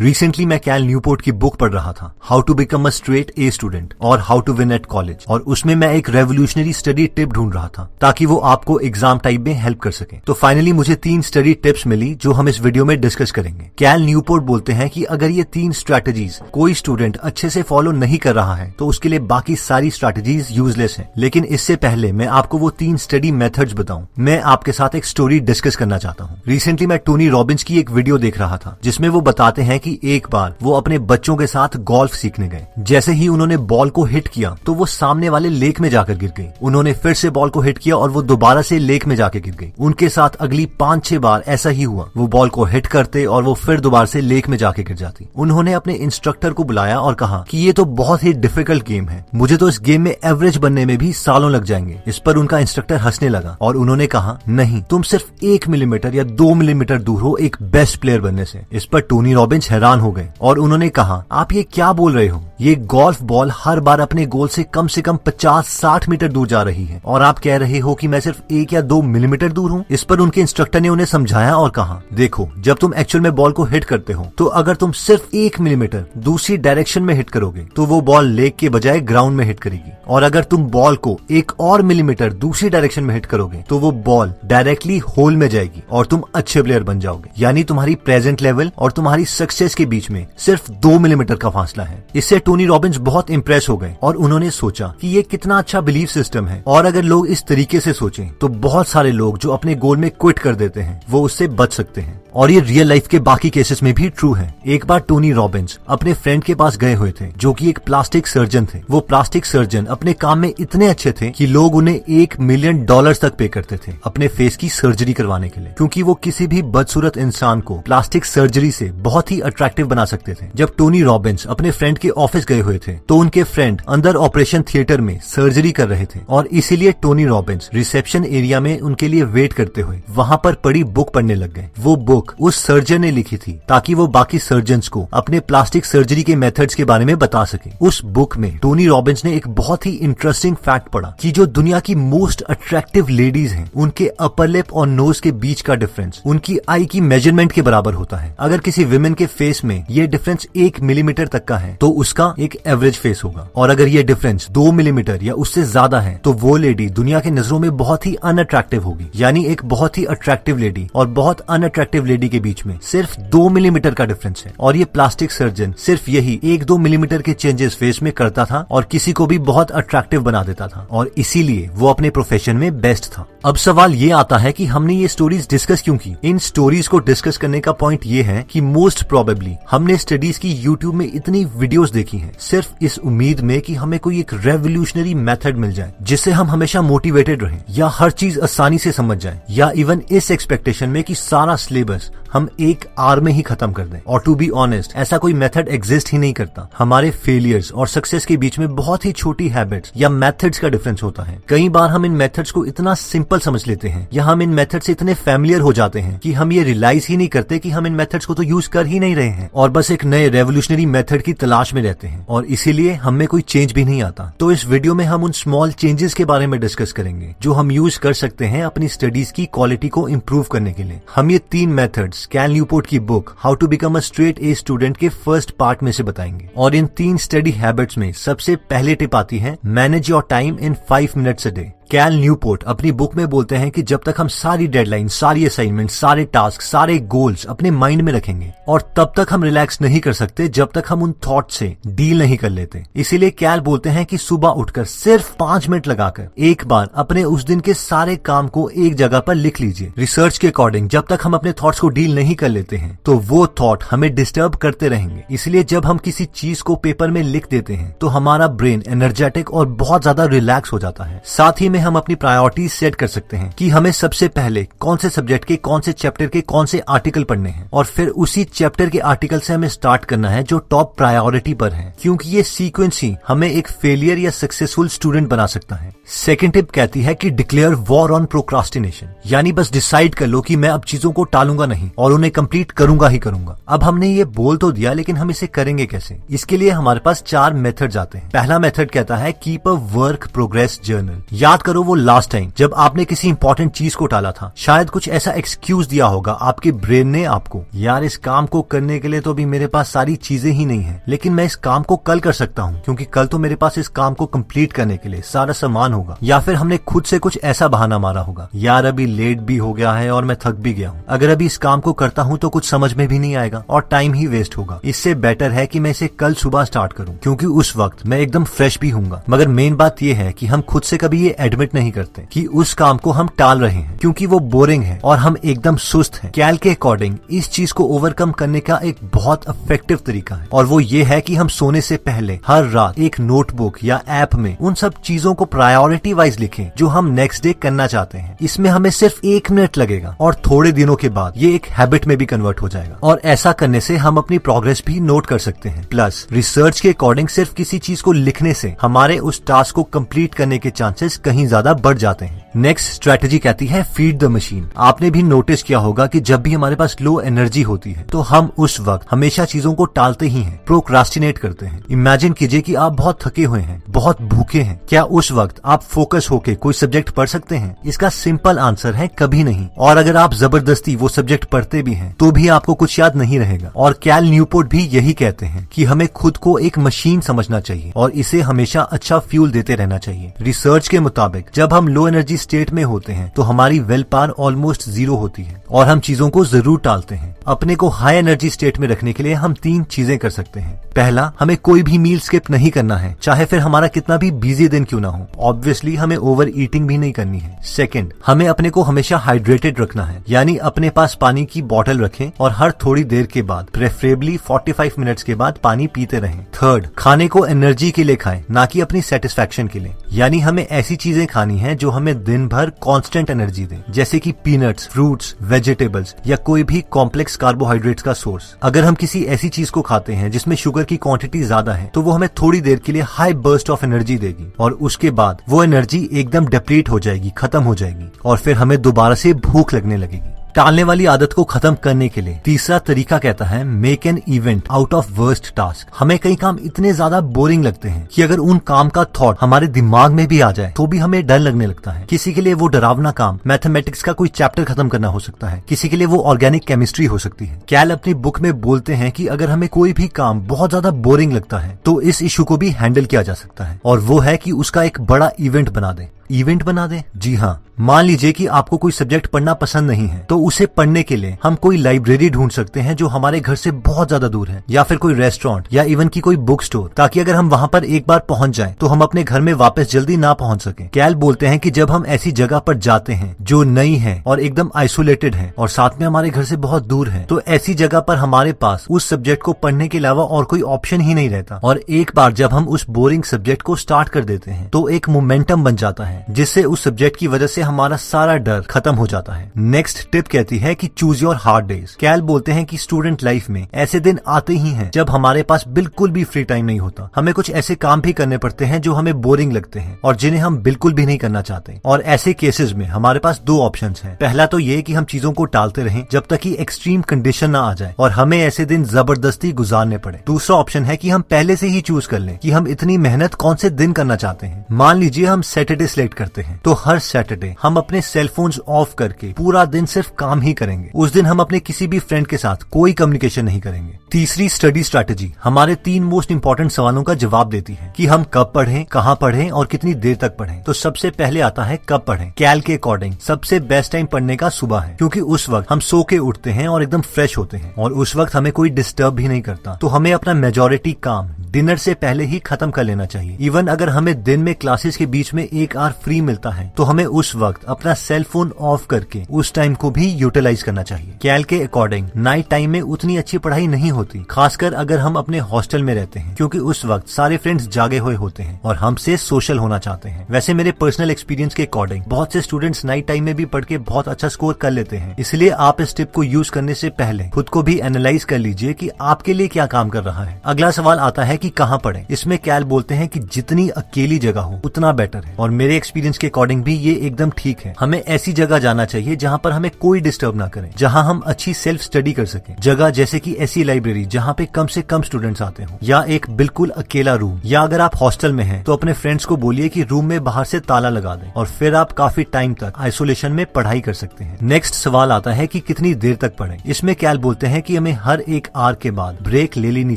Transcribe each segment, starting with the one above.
Recently मैं कैल Newport की book पढ़ रहा था, how to become a straight A student और how to win at college, और उसमें मैं एक रेवोल्यूशनरी स्टडी टिप ढूंढ रहा था ताकि वो आपको एग्जाम टाइम में हेल्प कर सके। तो फाइनली मुझे 3 स्टडी टिप्स मिली जो हम इस वीडियो में डिस्कस करेंगे। कैल न्यूपोर्ट बोलते हैं कि अगर ये 3 स्ट्रैटेजीज कोई स्टूडेंट अच्छे से फॉलो नहीं कर रहा है तो उसके लिए बाकी सारी स्ट्रैटेजीज यूजलेस हैं। लेकिन इससे पहले मैं आपको वो 3 स्टडी मेथड्स बताऊं, मैं आपके साथ एक स्टोरी डिस्कस करना चाहता हूँ। रिसेंटली मैं टोनी रॉबिन्स की एक वीडियो देख रहा था जिसमें वो बताते हैं कि एक बार वो अपने बच्चों के साथ गोल्फ सीखने गए। जैसे ही उन्होंने बॉल को हिट किया तो वो सामने वाले लेक में जाकर गिर गई। उन्होंने फिर से बॉल को हिट किया और वो दोबारा से लेक में जाकर गिर गई। उनके साथ अगली 5-6 बार ऐसा ही हुआ। वो बॉल को हिट करते और वो फिर दोबारा से लेक में जाके गिर जाती। उन्होंने अपने इंस्ट्रक्टर को बुलाया और कहा कि ये तो बहुत ही डिफिकल्ट गेम है, मुझे तो इस गेम में एवरेज बनने में भी सालों लग जाएंगे। इस पर उनका इंस्ट्रक्टर हंसने लगा और उन्होंने कहा, नहीं, तुम सिर्फ 1 मिलीमीटर या 2 मिलीमीटर दूर हो एक बेस्ट प्लेयर बनने से। इस पर टोनी रॉबिन्स हैरान हो गए और उन्होंने कहा, आप ये क्या बोल रहे हो? ये गोल्फ बॉल हर बार अपने गोल से कम 50-60 मीटर दूर जा रही है और आप कह रहे हो कि मैं सिर्फ 1 या 2 मिलीमीटर दूर हूँ। इस पर उनके इंस्ट्रक्टर ने उन्हें समझाया और कहा, देखो, जब तुम एक्चुअल में बॉल को हिट करते हो तो अगर तुम सिर्फ 1 मिलीमीटर दूसरी डायरेक्शन में हिट करोगे तो वो बॉल लेक के बजाय ग्राउंड में हिट करेगी, और अगर तुम बॉल को 1 और मिलीमीटर दूसरी डायरेक्शन में हिट करोगे तो वो बॉल डायरेक्टली होल में जाएगी और तुम अच्छे प्लेयर बन जाओगे। यानी तुम्हारी प्रेजेंट लेवल और तुम्हारी सक्सेस के बीच में सिर्फ 2 मिलीमीटर का फासला है। इससे टोनी रॉबिन्स बहुत इंप्रेस हो गए और उन्होंने सोचा कि ये कितना अच्छा बिलीफ सिस्टम है, और अगर लोग इस तरीके से सोचें तो बहुत सारे लोग जो अपने गोल में क्विट कर देते हैं वो उससे बच सकते हैं। और ये रियल लाइफ के बाकी केसेस में भी ट्रू है। एक बार टोनी रॉबिन्स अपने फ्रेंड के पास गए हुए थे जो कि एक प्लास्टिक सर्जन थे। वो प्लास्टिक सर्जन अपने काम में इतने अच्छे थे कि लोग उन्हें $1 मिलियन तक पे करते थे अपने फेस की सर्जरी करवाने के लिए, क्योंकि वो किसी भी बदसूरत इंसान को प्लास्टिक सर्जरी से बहुत ही अट्रैक्टिव बना सकते थे। जब टोनी रॉबिन्स अपने फ्रेंड के ऑफिस गए हुए थे तो उनके फ्रेंड अंदर ऑपरेशन थिएटर में सर्जरी कर रहे थे, और इसीलिए टोनी रॉबिन्स रिसेप्शन एरिया में उनके लिए वेट करते हुए वहां पर पड़ी बुक पढ़ने लग गए। वो बुक उस सर्जन ने लिखी थी ताकि वो बाकी सर्जन्स को अपने प्लास्टिक सर्जरी के मेथड्स के बारे में बता सके। उस बुक में टोनी रॉबिन्स ने एक बहुत ही इंटरेस्टिंग फैक्ट पढ़ा कि जो दुनिया की मोस्ट अट्रैक्टिव लेडीज हैं उनके अपर लिप और नोज के बीच का डिफरेंस उनकी आई की मेजरमेंट के बराबर होता है। अगर किसी विमेन के फेस में ये डिफरेंस 1 मिलीमीटर तक का है तो उसका एक एवरेज फेस होगा, और अगर ये डिफरेंस 2 मिलीमीटर या उससे ज्यादा है तो वो लेडी दुनिया के नजरों में बहुत ही अनअट्रैक्टिव होगी। यानी एक बहुत ही अट्रैक्टिव लेडी और बहुत अनअट्रैक्टिव लेडी के बीच में सिर्फ 2 मिलीमीटर का डिफरेंस है, और ये प्लास्टिक सर्जन सिर्फ यही 1-2 मिलीमीटर के चेंजेस फेस में करता था और किसी को भी बहुत अट्रैक्टिव बना देता था, और इसीलिए वो अपने प्रोफेशन में बेस्ट था। अब सवाल ये आता है कि हमने ये स्टोरीज डिस्कस क्यों की? इन स्टोरीज को डिस्कस करने का पॉइंट ये है कि मोस्ट प्रोबेबली हमने स्टडीज की यूट्यूब में इतनी वीडियोस देखी हैं सिर्फ इस उम्मीद में कि हमें कोई एक रेवोल्यूशनरी मेथड मिल जाए जिससे हम हमेशा मोटिवेटेड रहें, या हर चीज आसानी से समझ जाए, या इवन इस एक्सपेक्टेशन में कि सारा सिलेबस हम एक आवर में ही खत्म कर दें। और टू बी ऑनेस्ट, ऐसा कोई मेथड एग्जिस्ट ही नहीं करता। हमारे फेलियर्स और सक्सेस के बीच में बहुत ही छोटी हैबिट्स या मेथड्स का डिफरेंस होता है। कई बार हम इन मेथड्स को इतना सिंपल समझ लेते हैं या हम इन मेथड से इतने फैमिलियर हो जाते हैं कि हम ये रियलाइज ही नहीं करते कि हम इन मेथड्स को तो यूज कर ही नहीं रहे हैं, और बस एक नए रेवोल्यूशनरी मेथड की तलाश में रहते हैं, और इसीलिए हमें कोई चेंज भी नहीं आता। तो इस वीडियो में हम उन स्मॉल चेंजेस के बारे में डिस्कस करेंगे जो हम यूज कर सकते हैं अपनी स्टडीज की क्वालिटी को इम्प्रूव करने के लिए। हम ये 3 मेथड्स कैल न्यूपोर्ट की book how to become a straight A student के फर्स्ट पार्ट में से बताएंगे, और इन 3 स्टडी हैबिट्स में सबसे पहले टिप आती है, manage your time in 5 minutes a day. Cal Newport अपनी बुक में बोलते हैं कि जब तक हम सारी डेडलाइन, सारी असाइनमेंट, सारे टास्क, सारे गोल्स अपने माइंड में रखेंगे, और तब तक हम रिलैक्स नहीं कर सकते जब तक हम उन थॉट से डील नहीं कर लेते। इसीलिए कैल बोलते हैं कि सुबह उठकर सिर्फ 5 मिनट लगाकर एक बार अपने उस दिन के सारे काम को एक जगह पर लिख लीजिए। रिसर्च के अकॉर्डिंग जब तक हम अपने थॉट्स को डील नहीं कर लेते हैं तो वो थॉट हमें डिस्टर्ब करते रहेंगे। इसलिए जब हम किसी चीज को पेपर में लिख देते हैं तो हमारा ब्रेन एनर्जेटिक और बहुत ज्यादा रिलैक्स हो जाता है। साथ ही में हम अपनी प्रायोरिटीज सेट कर सकते हैं कि हमें सबसे पहले कौन से सब्जेक्ट के, कौन से चैप्टर के, कौन से आर्टिकल पढ़ने हैं, और फिर उसी चैप्टर के आर्टिकल से हमें स्टार्ट करना है जो टॉप प्रायोरिटी पर है, क्योंकि ये सीक्वेंस ही हमें एक फेलियर या सक्सेसफुल स्टूडेंट बना सकता है। सेकंड टिप कहती है कि डिक्लेयर वॉर ऑन प्रोक्रास्टिनेशन, यानी बस डिसाइड कर लो कि मैं अब चीजों को टालूंगा नहीं और उन्हें कंप्लीट करूंगा ही करूंगा। अब हमने ये बोल तो दिया, लेकिन हम इसे करेंगे कैसे? इसके लिए हमारे पास 4 मेथड्स आते हैं। पहला मेथड कहता है keep a work progress journal. याद करो वो लास्ट टाइम जब आपने किसी इंपॉर्टेंट चीज को टाला था। शायद कुछ ऐसा एक्सक्यूज दिया होगा आपके ब्रेन ने आपको, यार इस काम को करने के लिए तो अभी मेरे पास सारी चीजें ही नहीं है, लेकिन मैं इस काम को कल कर सकता हूँ क्योंकि कल तो मेरे पास इस काम को कंप्लीट करने के लिए सारा सामान होगा। या फिर हमने खुद से कुछ ऐसा बहाना मारा होगा, यार अभी लेट भी हो गया है और मैं थक भी गया हूँ, अगर अभी इस काम को करता हूँ तो कुछ समझ में भी नहीं आएगा और टाइम ही वेस्ट होगा। इससे बेटर है कि मैं इसे कल सुबह स्टार्ट करूँ क्योंकि उस वक्त मैं एकदम फ्रेश भी हूँगा। मगर मेन बात यह है कि हम खुद से कभी ये एडमिट नहीं करते कि उस काम को हम टाल रहे हैं क्योंकि वो बोरिंग है और हम एकदम सुस्त हैं। कैल के अकॉर्डिंग इस चीज को ओवरकम करने का एक बहुत इफेक्टिव तरीका है और वो ये है कि हम सोने से पहले हर रात एक नोटबुक या ऐप में उन सब चीजों को प्रायोरिटी वाइज लिखें जो हम नेक्स्ट डे करना चाहते हैं। इसमें हमें सिर्फ 1 मिनट लगेगा और थोड़े दिनों के बाद ये एक हैबिट में भी कन्वर्ट हो जाएगा और ऐसा करने से हम अपनी प्रोग्रेस भी नोट कर सकते हैं। प्लस रिसर्च के अकॉर्डिंग सिर्फ किसी चीज को लिखने से हमारे उस टास्क को कंप्लीट करने के चांसेस कहीं ज्यादा बढ़ जाते हैं। नेक्स्ट स्ट्रेटेजी कहती है फीड द मशीन। आपने भी नोटिस किया होगा कि जब भी हमारे पास लो एनर्जी होती है तो हम उस वक्त हमेशा चीजों को टालते ही हैं, प्रोक्रास्टिनेट करते हैं। इमेजिन कीजिए कि आप बहुत थके हुए हैं, बहुत भूखे हैं, क्या उस वक्त आप फोकस होके कोई सब्जेक्ट पढ़ सकते हैं? इसका सिंपल आंसर है कभी नहीं। और अगर आप जबरदस्ती वो सब्जेक्ट पढ़ते भी हैं तो भी आपको कुछ याद नहीं रहेगा। और कैल न्यूपोर्ट भी यही कहते हैं कि हमें खुद को एक मशीन समझना चाहिए और इसे हमेशा अच्छा फ्यूल देते रहना चाहिए। रिसर्च के मुताबिक जब हम लो एनर्जी स्टेट में होते हैं तो हमारी विल पावर ऑलमोस्ट 0 होती है और हम चीजों को जरूर टालते हैं। अपने को हाई एनर्जी स्टेट में रखने के लिए हम 3 चीजें कर सकते हैं। पहला, हमें कोई भी मील स्किप नहीं करना है, चाहे फिर हमारा कितना भी बिजी दिन क्यों ना हो। ऑब्वियसली हमें ओवर ईटिंग भी नहीं करनी है। सेकंड, हमें अपने को हमेशा हाइड्रेटेड रखना है, यानी अपने पास पानी की बोतल रखें और हर थोड़ी देर के बाद, प्रेफरेबली 45 मिनट्स के बाद पानी पीते रहें। थर्ड, खाने को एनर्जी के लिए खाएं, ना कि अपनी सेटिस्फैक्शन के लिए, यानी हमें ऐसी चीजें खानी है जो हमें दिन भर कांस्टेंट एनर्जी दे, जैसे कि पीनट्स, फ्रूट्स, वेजिटेबल्स या कोई भी कॉम्प्लेक्स कार्बोहाइड्रेट्स का सोर्स। अगर हम किसी ऐसी चीज को खाते हैं जिसमें शुगर की क्वांटिटी ज्यादा है तो वो हमें थोड़ी देर के लिए हाई बर्स्ट ऑफ एनर्जी देगी और उसके बाद वो एनर्जी एकदम डिप्लीट हो जाएगी, खत्म हो जाएगी और फिर हमें दोबारा से भूख लगने लगेगी। टालने वाली आदत को खत्म करने के लिए तीसरा तरीका कहता है make an event out of worst task. हमें कई काम इतने ज्यादा बोरिंग लगते हैं कि अगर उन काम का थॉट हमारे दिमाग में भी आ जाए तो भी हमें डर लगने लगता है। किसी के लिए वो डरावना काम मैथमेटिक्स का कोई चैप्टर खत्म करना हो सकता है, किसी के लिए वो ऑर्गेनिक केमिस्ट्री हो सकती है। कैल अपनी बुक में बोलते हैं कि अगर हमें कोई भी काम बहुत ज्यादा बोरिंग लगता है तो इस इशू को भी हैंडल किया जा सकता है और वो है कि उसका एक बड़ा इवेंट बना दे। इवेंट बना दे? जी हाँ, मान लीजिए कि आपको कोई सब्जेक्ट पढ़ना पसंद नहीं है तो उसे पढ़ने के लिए हम कोई लाइब्रेरी ढूंढ सकते हैं जो हमारे घर से बहुत ज्यादा दूर है, या फिर कोई रेस्टोरेंट या इवन की कोई बुक स्टोर, ताकि अगर हम वहाँ पर एक बार पहुंच जाएं तो हम अपने घर में वापस जल्दी ना पहुंच सके। कैल बोलते हैं कि जब हम ऐसी जगह पर जाते हैं जो नई है और एकदम आइसोलेटेड है और साथ में हमारे घर से बहुत दूर है, तो ऐसी जगह पर हमारे पास उस सब्जेक्ट को पढ़ने के अलावा और कोई ऑप्शन ही नहीं रहता। और एक बार जब हम उस बोरिंग सब्जेक्ट को स्टार्ट कर देते हैं तो एक मोमेंटम बन जाता है जिससे उस सब्जेक्ट की वजह से हमारा सारा डर खत्म हो जाता है। नेक्स्ट टिप कहती है कि चूज योर हार्ड डेज। कैल बोलते हैं कि स्टूडेंट लाइफ में ऐसे दिन आते ही हैं जब हमारे पास बिल्कुल भी फ्री टाइम नहीं होता। हमें कुछ ऐसे काम भी करने पड़ते हैं जो हमें बोरिंग लगते हैं और जिन्हें हम बिल्कुल भी नहीं करना चाहते। और ऐसे केसेस में हमारे पास 2 ऑप्शंस हैं। पहला तो ये कि हम चीजों को टालते रहें जब तक कि एक्सट्रीम कंडीशन ना आ जाए और हमें ऐसे दिन जबरदस्ती गुजारने पड़े। दूसरा ऑप्शन है कि हम पहले से ही चूज कर लें कि हम इतनी मेहनत कौन से दिन करना चाहते हैं। मान लीजिए हम सैटरडे सिलेक्ट करते हैं तो हर सैटरडे हम अपने सेलफोन्स ऑफ करके पूरा दिन सिर्फ काम ही करेंगे। उस दिन हम अपने किसी भी फ्रेंड के साथ कोई कम्युनिकेशन नहीं करेंगे। तीसरी स्टडी स्ट्रैटेजी हमारे 3 मोस्ट इंपॉर्टेंट सवालों का जवाब देती है कि हम कब पढ़ें, कहाँ पढ़ें और कितनी देर तक पढ़ें। तो सबसे पहले आता है कब पढ़ें। कैल के अकॉर्डिंग सबसे बेस्ट टाइम पढ़ने का सुबह है, क्योंकि उस वक्त हम सो के उठते हैं और एकदम फ्रेश होते हैं और उस वक्त हमें कोई डिस्टर्ब भी नहीं करता। तो हमें अपना मेजॉरिटी काम डिनर से पहले ही खत्म कर लेना चाहिए। इवन अगर हमें दिन में क्लासेस के बीच में 1 आवर फ्री मिलता है तो हमें उस वक्त अपना सेल फोन ऑफ करके उस टाइम को भी यूटिलाइज करना चाहिए। कैल के अकॉर्डिंग नाइट टाइम में उतनी अच्छी पढ़ाई नहीं होती, खासकर अगर हम अपने हॉस्टल में रहते हैं, क्योंकि उस वक्त सारे फ्रेंड्स जागे हुए होते हैं और हमसे सोशल होना चाहते हैं। वैसे मेरे पर्सनल एक्सपीरियंस के अकॉर्डिंग बहुत से स्टूडेंट्स नाइट टाइम में भी पढ़ के बहुत अच्छा स्कोर कर लेते हैं। इसलिए आप इस टिप को यूज करने से पहले खुद को भी एनालाइज कर लीजिए कि आपके लिए क्या काम कर रहा है। अगला सवाल आता है कि कहाँ पढ़ें। इसमें कैल बोलते हैं कि जितनी अकेली जगह हो उतना बेटर है, और मेरे एक्सपीरियंस के अकॉर्डिंग भी ये एकदम ठीक है। हमें ऐसी जगह जाना चाहिए जहाँ पर हमें कोई डिस्टर्ब ना करे, जहाँ हम अच्छी सेल्फ स्टडी कर सकें। जगह जैसे कि ऐसी लाइब्रेरी जहाँ पे कम से कम स्टूडेंट्स आते हो, या एक बिल्कुल अकेला रूम, या अगर आप हॉस्टल में हैं तो अपने फ्रेंड्स को बोलिए कि रूम में बाहर से ताला लगा दें, और फिर आप काफी टाइम तक आइसोलेशन में पढ़ाई कर सकते हैं। नेक्स्ट सवाल आता है कि कितनी देर तक पढ़ें। इसमें कैल बोलते हैं कि हमें हर एक आवर के बाद ब्रेक ले लेनी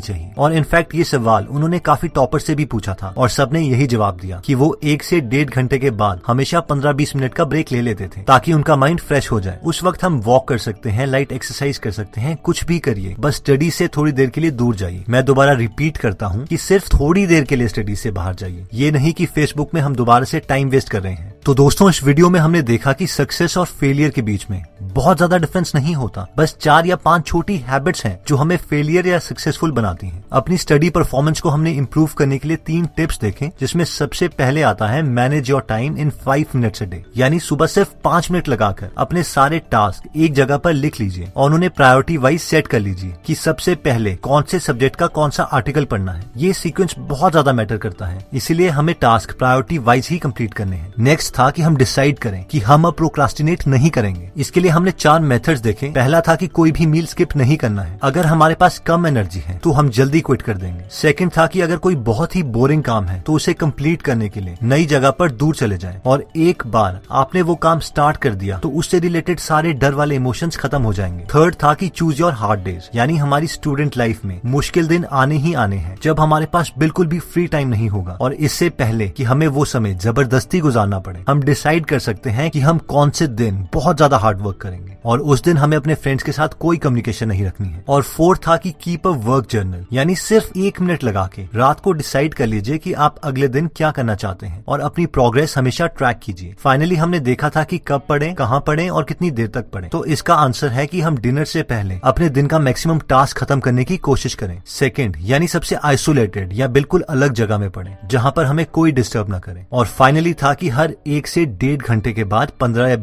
चाहिए, और इनफैक्ट ये सवाल उन्होंने काफी टॉपर से भी पूछा था और सबने यही जवाब दिया कि वो 1 से 1.5 घंटे के बाद हमेशा 15-20 मिनट का ब्रेक ले लेते थे, ताकि उनका माइंड फ्रेश हो जाए। उस वक्त हम वॉक कर सकते हैं, लाइट एक्सरसाइज कर सकते हैं, कुछ भी करिए, बस स्टडी से थोड़ी देर के लिए दूर जाइए। मैं दोबारा रिपीट करता हूँ कि सिर्फ थोड़ी देर के लिए स्टडी से बाहर जाइए, ये नहीं कि फेसबुक में हम दोबारा से टाइम वेस्ट कर रहे हैं। तो दोस्तों, इस वीडियो में हमने देखा कि सक्सेस और फेलियर के बीच में बहुत ज्यादा डिफरेंस नहीं होता, बस 4 या 5 छोटी हैबिट्स हैं जो हमें फेलियर या सक्सेसफुल बनाती हैं। अपनी स्टडी परफॉर्मेंस को हमने इंप्रूव करने के लिए 3 टिप्स देखे, जिसमें सबसे पहले आता है manage your time in 5 minutes a day, यानी सुबह सिर्फ 5 मिनट लगाकर अपने सारे टास्क एक जगह पर लिख लीजिए और उन्हें प्रायोरिटी वाइज सेट कर लीजिए कि सबसे पहले कौन से सब्जेक्ट का कौन सा आर्टिकल पढ़ना है। ये सीक्वेंस बहुत ज्यादा मैटर करता है, इसीलिए हमें टास्क प्रायोरिटी वाइज ही कंप्लीट करने हैं। नेक्स्ट था कि हम डिसाइड करें कि हम अब प्रोक्रास्टिनेट नहीं करेंगे। इसके लिए हमने 4 मेथड्स देखे। पहला था कि कोई भी मील स्किप नहीं करना है, अगर हमारे पास कम एनर्जी है तो हम जल्दी क्विट कर देंगे। सेकंड था कि अगर कोई बहुत ही बोरिंग काम है तो उसे कंप्लीट करने के लिए नई जगह पर दूर चले जाएं, और एक बार आपने वो काम स्टार्ट कर दिया तो उससे रिलेटेड सारे डर वाले इमोशंस खत्म हो जाएंगे। थर्ड था कि चूज योर हार्ड डेज, यानी हमारी स्टूडेंट लाइफ में मुश्किल दिन आने ही आने हैं जब हमारे पास बिल्कुल भी फ्री टाइम नहीं होगा, और इससे पहले कि हमें वो समय जबरदस्ती गुजारना पड़े, हम डिसाइड कर सकते हैं कि हम कौन से दिन बहुत ज्यादा हार्ड वर्क करेंगे, और उस दिन हमें अपने फ्रेंड्स के साथ कोई कम्युनिकेशन नहीं रखनी है। और फोर्थ था कि कीप अ वर्क जर्नल, यानी सिर्फ 1 मिनट लगा के रात को डिसाइड कर लीजिए कि आप अगले दिन क्या करना चाहते हैं, और अपनी प्रोग्रेस हमेशा ट्रैक कीजिए। फाइनली हमने देखा था कि कब पढ़ें, कहाँ पढ़ें और कितनी देर तक पढ़ें। तो इसका आंसर है कि हम डिनर से पहले अपने दिन का मैक्सिमम टास्क खत्म करने की कोशिश करें। सेकंड, यानी सबसे आइसोलेटेड या बिल्कुल अलग जगह में पढ़ें जहां पर हमें कोई डिस्टर्ब ना करे। और फाइनली था कि हर 1 से 1.5 घंटे के बाद 15 या